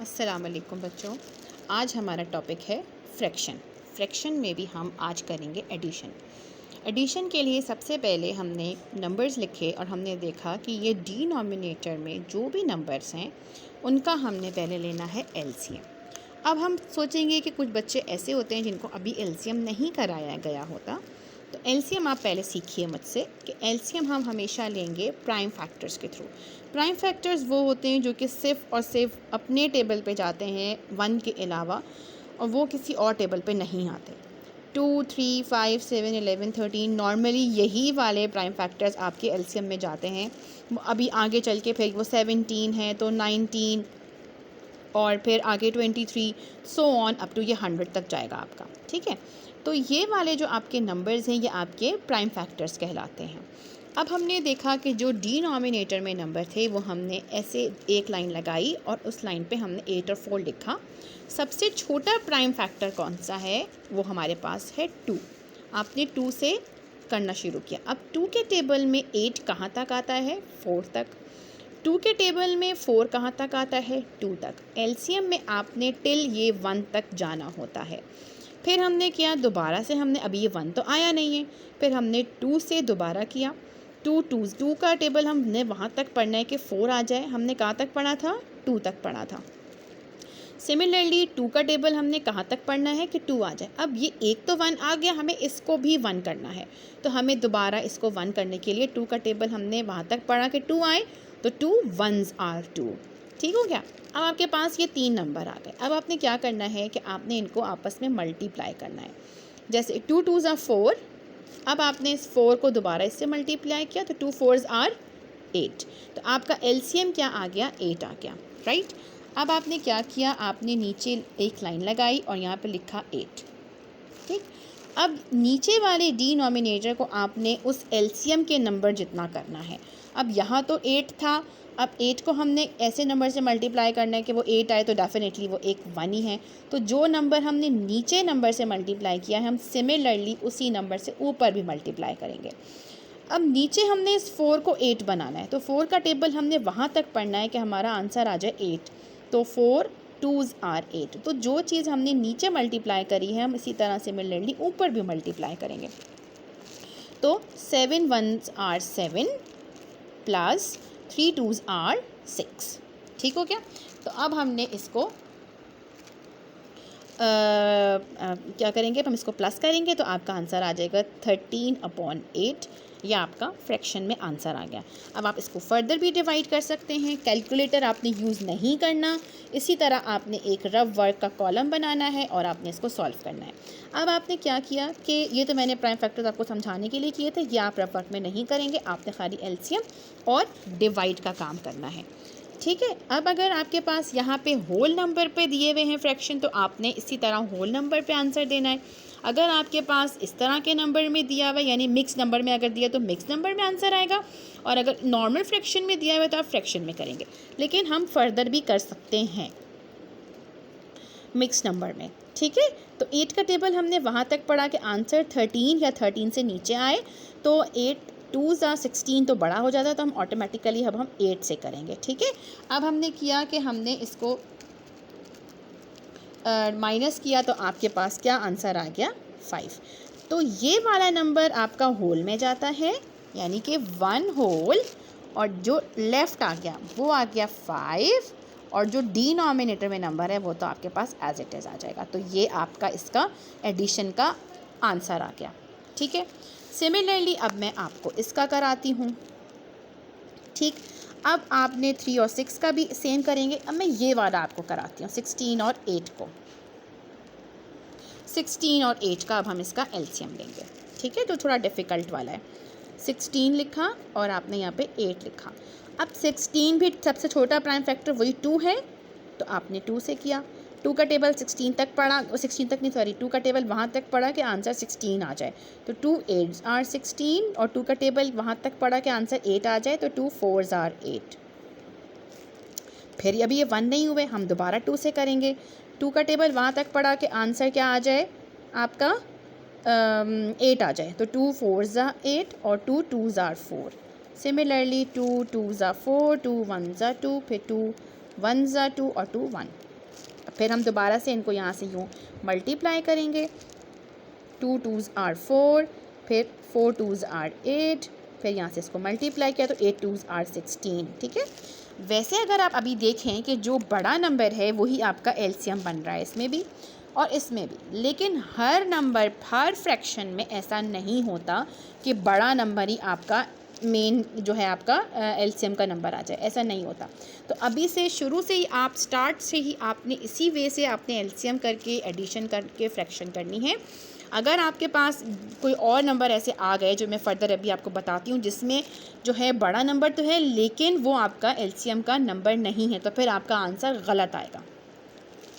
अस्सलाम वालेकुम बच्चों। आज हमारा टॉपिक है फ्रैक्शन। फ्रैक्शन में भी हम आज करेंगे एडिशन। एडिशन के लिए सबसे पहले हमने नंबर्स लिखे और हमने देखा कि ये डिनोमिनेटर में जो भी नंबर्स हैं उनका हमने पहले लेना है एलसीएम। अब हम सोचेंगे कि कुछ बच्चे ऐसे होते हैं जिनको अभी एलसीएम नहीं कराया गया होता, तो एलसीएम आप पहले सीखिए मुझसे कि एलसीएम हम हमेशा लेंगे प्राइम फैक्टर्स के थ्रू। प्राइम फैक्टर्स वो होते हैं जो कि सिर्फ और सिर्फ अपने टेबल पे जाते हैं 1 के अलावा, और वो किसी और टेबल पे नहीं आते। 2, 3, 5, 7, 11, 13 नॉर्मली यही वाले प्राइम फैक्टर्स आपके एलसीएम में जाते हैं। अभी आगे चल के फिर वो 17 है तो 19 और फिर आगे 23 सो ऑन अप टू ये 100 तक जाएगा आपका। ठीक है, तो ये वाले जो आपके नंबर्स हैं ये आपके प्राइम फैक्टर्स कहलाते हैं। अब हमने देखा कि जो डिनोमिनेटर में नंबर थे वो हमने ऐसे एक लाइन लगाई और उस लाइन पे हमने 8 और 4 लिखा। सबसे छोटा प्राइम फैक्टर कौन सा है, वो हमारे पास है 2। आपने 2 से करना शुरू किया। अब 2 के टेबल में 8 कहाँ तक आता है, 4 तक। 2 के टेबल में 4 कहाँ तक आता है, 2 तक। एलसीएम में आपने टिल ये 1 तक जाना होता है। फिर हमने किया दोबारा से, हमने अभी ये 1 तो आया नहीं है, फिर हमने 2 से दोबारा किया। 2 का टेबल हमने वहाँ तक पढ़ना है कि 4 आ जाए। हमने कहाँ तक पढ़ा था, 2 तक पढ़ा था। सिमिलरली 2 का टेबल हमने कहाँ तक पढ़ना है कि 2 आ जाए। अब ये एक तो 1 आ गया, हमें इसको भी 1 करना है, तो हमें दोबारा इसको 1 करने के लिए 2 का टेबल हमने वहाँ तक पढ़ा कि 2 आए, तो 2 1s आर 2। ठीक हो गया। अब आपके पास ये 3 नंबर आ गए। अब आपने क्या करना है कि आपने इनको आपस में मल्टीप्लाई करना है। जैसे 2 2s आर 4, अब आपने इस 4 को दोबारा इससे मल्टीप्लाई किया तो 2 4s आर 8, तो आपका एलसीएम क्या आ गया, 8 आ गया। राइट, अब आपने क्या किया, आपने नीचे एक लाइन लगाई और यहाँ पे लिखा 8। ठीक, अब नीचे वाले डिनोमिनेटर को आपने उस एलसीएम के नंबर जितना करना है। अब यहाँ तो 8 था, अब 8 को हमने ऐसे नंबर से मल्टीप्लाई करना है कि वो 8 आए, तो डेफिनेटली वो एक 1 ही है। तो जो नंबर हमने नीचे नंबर से मल्टीप्लाई किया है, हम सिमिलरली उसी नंबर से ऊपर भी मल्टीप्लाई करेंगे। अब नीचे हमने इस 4 को 8 बनाना है, तो 4 का टेबल हमने वहाँ तक पढ़ना है कि हमारा आंसर आ जाए 8, तो 4 2s आर 8। तो जो चीज़ हमने नीचे मल्टीप्लाई करी है हम इसी तरह सिमिलरली ऊपर भी मल्टीप्लाई करेंगे। तो 7 1s are 7 plus 3 2s are 6। ठीक हो गया। तो अब हमने इसको क्या करेंगे, अब हम इसको प्लस करेंगे तो आपका आंसर आ जाएगा 13/8। यह आपका फ्रैक्शन में आंसर आ गया। अब आप इसको फर्दर भी डिवाइड कर सकते हैं। कैलकुलेटर आपने यूज़ नहीं करना, इसी तरह आपने एक रफ वर्क का कॉलम बनाना है और आपने इसको सॉल्व करना है। अब आपने क्या किया कि ये तो मैंने प्राइम फैक्टर्स आपको समझाने के लिए किए थे, ये आप रफ वर्क में नहीं करेंगे, आपने खाली एलसीएम और डिवाइड का काम करना है। ठीक है, अब अगर आपके पास यहाँ पे होल नंबर पे दिए हुए हैं फ्रैक्शन, तो आपने इसी तरह होल नंबर पे आंसर देना है। अगर आपके पास इस तरह के नंबर में दिया हुआ है, यानी मिक्स नंबर में अगर दिया तो मिक्स नंबर में आंसर आएगा, और अगर नॉर्मल फ्रैक्शन में दिया हुआ है तो आप फ्रैक्शन में करेंगे। लेकिन हम फर्दर भी कर सकते हैं मिक्स नंबर में। ठीक है, तो 8 का टेबल हमने वहाँ तक पढ़ा कि आंसर 13 या 13 से नीचे आए, तो 8 2s आर 16 तो बड़ा हो जाता है, तो हम ऑटोमेटिकली अब हम 8 से करेंगे। ठीक है, अब हमने किया कि हमने इसको माइनस किया, तो आपके पास क्या आंसर आ गया, 5। तो ये वाला नंबर आपका होल में जाता है, यानी कि 1 होल, और जो लेफ़्ट आ गया वो आ गया 5, और जो डिनोमिनेटर में नंबर है वो तो आपके पास एज इट इज़ आ जाएगा। तो ये आपका इसका एडिशन का आंसर आ गया। ठीक है, सिमिलरली अब मैं आपको इसका कराती हूँ। ठीक, अब आपने 3 और 6 का भी सेम करेंगे। अब मैं ये वाला आपको कराती हूँ 16 और 8 को। 16 और 8 का अब हम इसका एलसीएम लेंगे। ठीक है, जो थोड़ा डिफ़िकल्ट वाला है। 16 लिखा और आपने यहाँ पे 8 लिखा। अब 16 भी सबसे छोटा प्राइम फैक्टर वही 2 है, तो आपने 2 से किया। 2 का टेबल 16 तक पढ़ा, 16 तक नहीं सॉरी 2 का टेबल वहाँ तक पढ़ा कि आंसर 16 आ जाए, तो 2 8s आर 16, और 2 का टेबल वहाँ तक पढ़ा कि आंसर 8 आ जाए, तो 2 4s आर 8। फिर अभी ये 1 नहीं हुए, हम दोबारा 2 से करेंगे। 2 का टेबल वहाँ तक पढ़ा कि आंसर क्या आ जाए आपका 8 आ जाए, तो 2 4s आर 8 और 2 2s are 4। Similarly 2 2s are 4, 2 1s are 2, फिर 2 1s आर 2 और 2 1। फिर हम दोबारा से इनको यहाँ से यूँ मल्टीप्लाई करेंगे, 2 2s are 4, फिर 4 2s are 8, फिर यहाँ से इसको मल्टीप्लाई किया तो 8 2s are 16। ठीक है, वैसे अगर आप अभी देखें कि जो बड़ा नंबर है वही आपका एलसीएम बन रहा है इसमें भी और इसमें भी, लेकिन हर नंबर, हर फ्रैक्शन में ऐसा नहीं होता कि बड़ा नंबर ही आपका मेन जो है आपका एलसीएम का नंबर आ जाए, ऐसा नहीं होता। तो अभी से शुरू से ही आप स्टार्ट से ही आपने इसी वे से आपने एलसीएम करके एडिशन करके फ्रैक्शन करनी है। अगर आपके पास कोई और नंबर ऐसे आ गए जो मैं फ़र्दर अभी आपको बताती हूँ जिसमें जो है बड़ा नंबर तो है लेकिन वो आपका एलसीएम का नंबर नहीं है, तो फिर आपका आंसर गलत आएगा।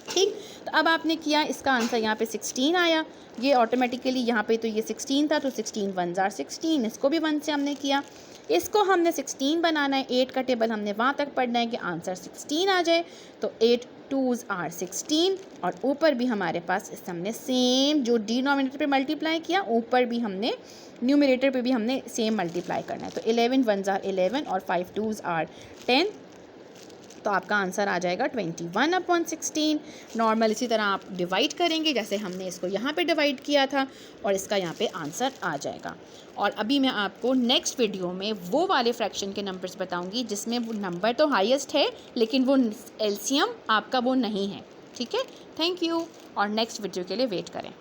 ठीक, तो अब आपने किया, इसका आंसर यहाँ पे 16 आया, ये ऑटोमेटिकली यहाँ पे तो ये 16 था तो 16 1s are 16, इसको भी 1 से हमने किया, इसको हमने 16 बनाना है, 8 का टेबल हमने वहाँ तक पढ़ना है कि आंसर 16 आ जाए। तो 8 2s are 16 और ऊपर भी हमारे पास इस हमने सेम जो डिनोमिनेटर पे मल्टीप्लाई किया ऊपर भी हमने न्यूमरेटर पे भी हमने सेम मल्टीप्लाई करना है। तो 11 1s are 11 और 5 2s are 10, तो आपका आंसर आ जाएगा 21/16। नॉर्मल इसी तरह आप डिवाइड करेंगे जैसे हमने इसको यहाँ पे डिवाइड किया था और इसका यहाँ पे आंसर आ जाएगा। और अभी मैं आपको नेक्स्ट वीडियो में वो वाले फ्रैक्शन के नंबर्स बताऊँगी जिसमें वो नंबर तो हाईएस्ट है लेकिन वो एलसीएम आपका वो नहीं है। ठीक है, थैंक यू और नेक्स्ट वीडियो के लिए वेट करें।